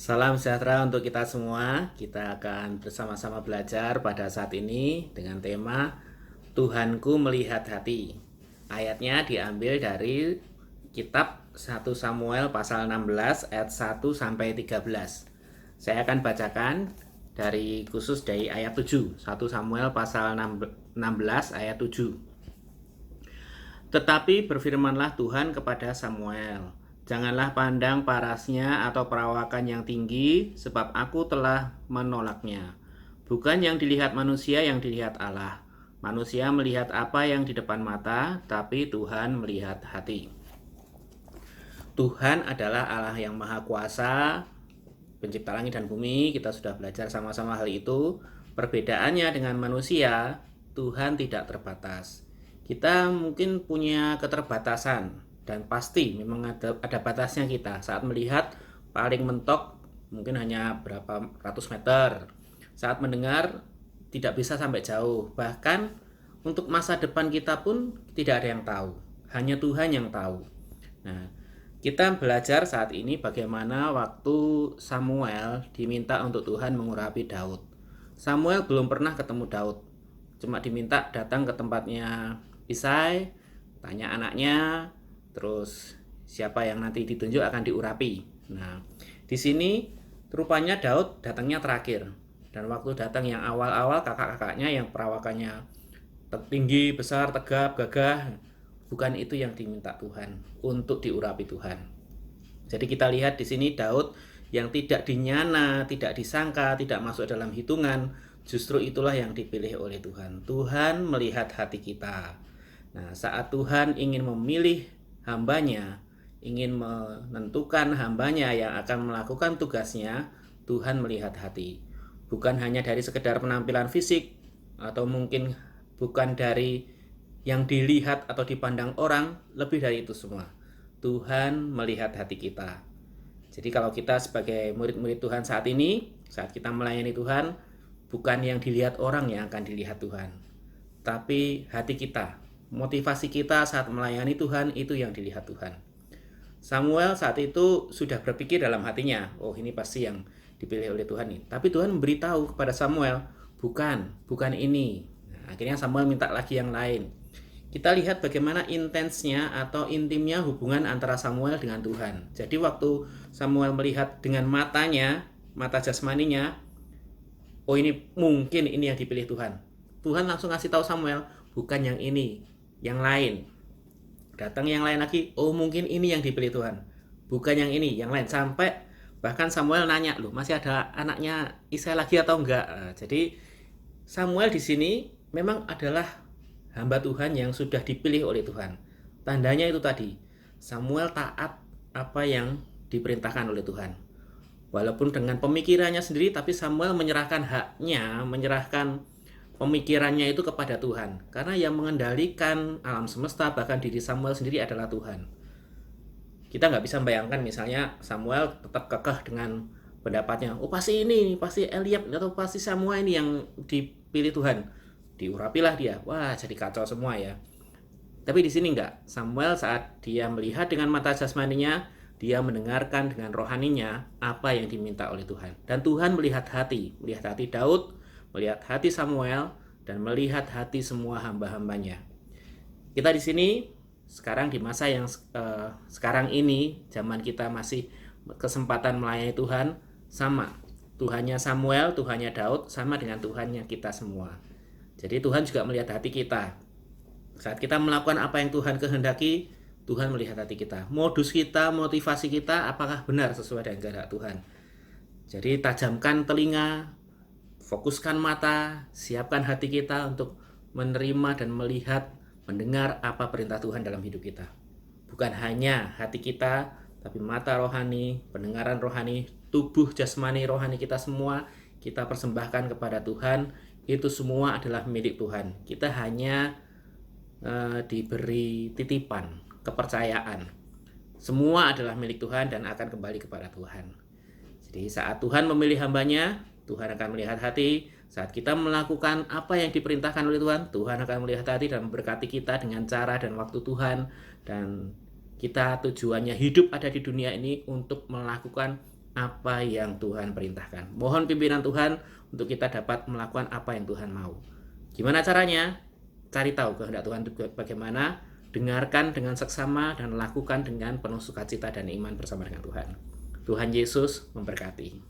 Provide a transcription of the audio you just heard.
Salam sejahtera untuk kita semua. Kita akan bersama-sama belajar pada saat ini dengan tema Tuhanku melihat hati. Ayatnya diambil dari kitab 1 Samuel pasal 16 ayat 1 sampai 13. Saya akan bacakan dari ayat 7. 1 Samuel pasal 16 ayat 7. Tetapi berfirmanlah Tuhan kepada Samuel, janganlah pandang parasnya atau perawakan yang tinggi, sebab aku telah menolaknya. Bukan yang dilihat manusia, yang dilihat Allah. Manusia melihat apa yang di depan mata, tapi Tuhan melihat hati. Tuhan adalah Allah yang maha kuasa, pencipta langit dan bumi. Kita sudah belajar sama-sama hal itu. Perbedaannya dengan manusia, Tuhan tidak terbatas. Kita mungkin punya keterbatasan, dan pasti memang ada batasnya kita saat melihat paling mentok mungkin hanya berapa ratus meter. Saat mendengar tidak bisa sampai jauh. Bahkan untuk masa depan kita pun tidak ada yang tahu. Hanya Tuhan yang tahu. Nah, kita belajar saat ini bagaimana waktu Samuel diminta untuk Tuhan mengurapi Daud. Samuel belum pernah ketemu Daud. Cuma diminta datang ke tempatnya Isai, tanya anaknya, terus siapa yang nanti ditunjuk akan diurapi. Nah, di sini rupanya Daud datangnya terakhir. Dan waktu datang yang awal-awal kakak-kakaknya yang perawakannya tinggi, besar, tegap, gagah, bukan itu yang diminta Tuhan untuk diurapi Tuhan. Jadi kita lihat di sini Daud yang tidak dinyana, tidak disangka, tidak masuk dalam hitungan, justru itulah yang dipilih oleh Tuhan. Tuhan melihat hati kita. Nah, saat Tuhan ingin memilih hambanya, ingin menentukan hambanya yang akan melakukan tugasnya, Tuhan melihat hati. Bukan hanya dari sekedar penampilan fisik, atau mungkin bukan dari yang dilihat atau dipandang orang, lebih dari itu semua. Tuhan melihat hati kita. Jadi kalau kita sebagai murid-murid Tuhan saat ini, saat kita melayani Tuhan, bukan yang dilihat orang yang akan dilihat Tuhan, tapi hati kita, motivasi kita saat melayani Tuhan, itu yang dilihat Tuhan. Samuel saat itu sudah berpikir dalam hatinya, oh ini pasti yang dipilih oleh Tuhan nih. Tapi Tuhan memberitahu kepada Samuel, bukan ini. Nah, akhirnya Samuel minta lagi yang lain. Kita lihat bagaimana intensnya atau intimnya hubungan antara Samuel dengan Tuhan. Jadi waktu Samuel melihat dengan matanya, mata jasmaninya, oh ini mungkin ini yang dipilih Tuhan. Tuhan langsung kasih tahu Samuel, bukan yang ini, yang lain. Datang yang lain lagi, oh mungkin ini yang dipilih Tuhan. Bukan yang ini, yang lain. Sampai bahkan Samuel nanya, loh masih ada anaknya Isai lagi atau enggak? Nah, jadi Samuel di sini memang adalah hamba Tuhan yang sudah dipilih oleh Tuhan. Tandanya itu tadi, Samuel taat apa yang diperintahkan oleh Tuhan. Walaupun dengan pemikirannya sendiri, tapi Samuel menyerahkan haknya, menyerahkan pemikirannya itu kepada Tuhan. Karena yang mengendalikan alam semesta, bahkan diri Samuel sendiri adalah Tuhan. Kita nggak bisa membayangkan misalnya Samuel tetap kekeh dengan pendapatnya, oh pasti ini, pasti Eliab atau pasti Samuel ini yang dipilih Tuhan. Diurapilah dia, wah jadi kacau semua ya. Tapi di sini enggak. Samuel saat dia melihat dengan mata jasmaninya, dia mendengarkan dengan rohaninya apa yang diminta oleh Tuhan. Dan Tuhan melihat hati Daud, melihat hati Samuel, dan melihat hati semua hamba-hambanya. Kita di sini sekarang di masa yang sekarang ini, zaman kita masih kesempatan melayani Tuhan, sama. Tuhannya Samuel, Tuhannya Daud, sama dengan Tuhannya kita semua. Jadi Tuhan juga melihat hati kita. Saat kita melakukan apa yang Tuhan kehendaki, Tuhan melihat hati kita. Modus kita, motivasi kita, apakah benar sesuai dengan kehendak Tuhan. Jadi tajamkan telinga, fokuskan mata, siapkan hati kita untuk menerima dan melihat, mendengar apa perintah Tuhan dalam hidup kita. Bukan hanya hati kita, tapi mata rohani, pendengaran rohani, tubuh jasmani rohani kita semua, kita persembahkan kepada Tuhan. Itu semua adalah milik Tuhan. Kita hanya diberi titipan, kepercayaan. Semua adalah milik Tuhan dan akan kembali kepada Tuhan. Jadi saat Tuhan memilih hambanya, Tuhan akan melihat hati. Saat kita melakukan apa yang diperintahkan oleh Tuhan, Tuhan akan melihat hati dan memberkati kita dengan cara dan waktu Tuhan. Dan kita tujuannya hidup ada di dunia ini untuk melakukan apa yang Tuhan perintahkan. Mohon pimpinan Tuhan untuk kita dapat melakukan apa yang Tuhan mau. Gimana caranya? Cari tahu kehendak Tuhan itu bagaimana, dengarkan dengan seksama, dan lakukan dengan penuh sukacita dan iman bersama dengan Tuhan. Tuhan Yesus memberkati.